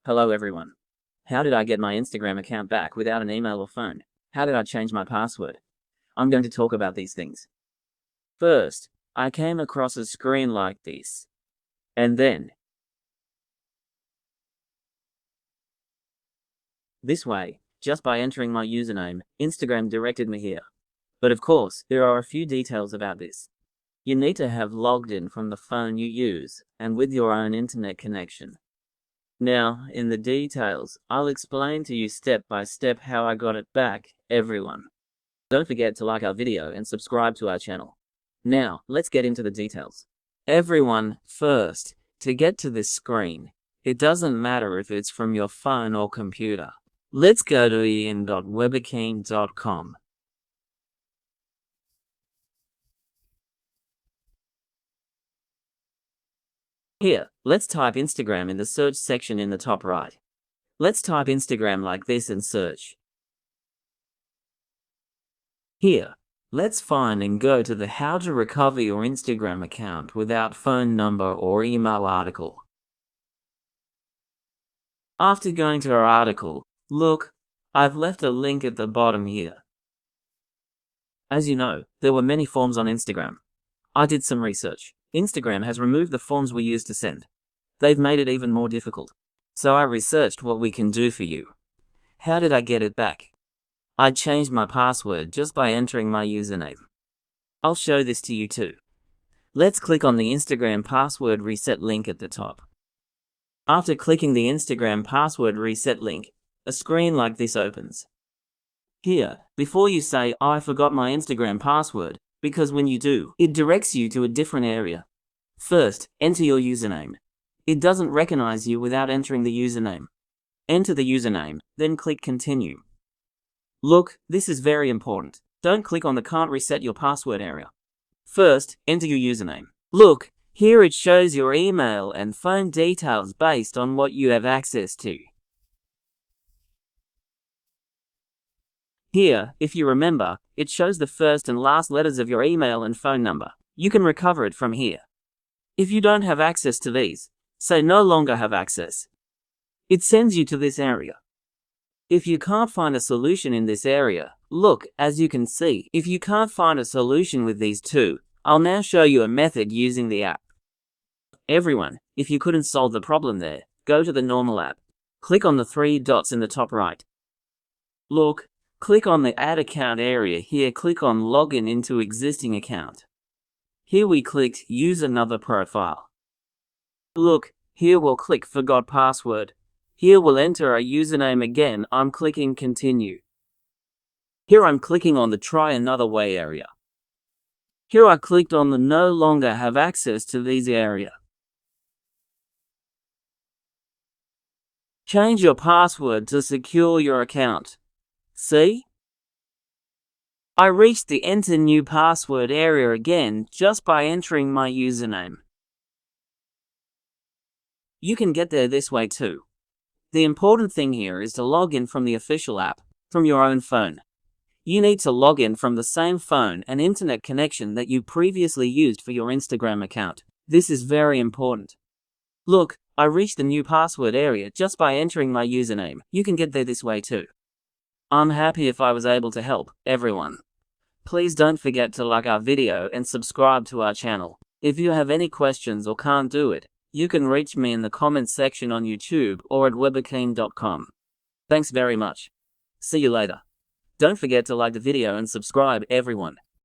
Hello everyone. How did I get my Instagram account back without an email or phone? How did I change my password? I'm going to talk about these things. First, I came across a screen like this. And then, this way, just by entering my username, Instagram directed me here. But of course, there are a few details about this. You need to have logged in from the phone you use, and with your own internet connection. Now, in the details, I'll explain to you step by step how I got it back, everyone. Don't forget to like our video and subscribe to our channel. Now, let's get into the details. Everyone, first, to get to this screen, it doesn't matter if it's from your phone or computer. Let's go to ian.weberkeen.com. Here, let's type Instagram in the search section in the top right. Let's type Instagram like this and search. Here, let's find and go to the How to Recover Your Instagram Account Without Phone Number or Email article. After going to our article, look, I've left a link at the bottom here. As you know, there were many forms on Instagram. I did some research. Instagram has removed the forms we used to send. They've made it even more difficult. So I researched what we can do for you. How did I get it back? I changed my password just by entering my username. I'll show this to you too. Let's click on the Instagram password reset link at the top. After clicking the Instagram password reset link, a screen like this opens. Here, before you say, "Oh, I forgot my Instagram password," because when you do, it directs you to a different area. First, enter your username. It doesn't recognize you without entering the username. Enter the username, then click Continue. Look, this is very important. Don't click on the Can't Reset Your Password area. First, enter your username. Look, here it shows your email and phone details based on what you have access to. Here, if you remember, it shows the first and last letters of your email and phone number. You can recover it from here. If you don't have access to these, say no longer have access. It sends you to this area. If you can't find a solution in this area, look, as you can see, if you can't find a solution with these two, I'll now show you a method using the app. Everyone, if you couldn't solve the problem there, go to the normal app. Click on the three dots in the top right. Look, click on the Add Account area here, click on Login into Existing Account. Here we clicked Use Another Profile. Look, here we'll click Forgot Password. Here we'll enter our username again, I'm clicking Continue. Here I'm clicking on the Try Another Way area. Here I clicked on the No Longer Have Access to These area. Change your password to secure your account. See? I reached the Enter New Password area again just by entering my username. You can get there this way too. The important thing here is to log in from the official app, from your own phone. You need to log in from the same phone and internet connection that you previously used for your Instagram account. This is very important. Look, I reached the new password area just by entering my username. You can get there this way too. I'm happy if I was able to help, everyone. Please don't forget to like our video and subscribe to our channel. If you have any questions or can't do it, you can reach me in the comments section on YouTube or at weberkeen.com. Thanks very much. See you later. Don't forget to like the video and subscribe, everyone.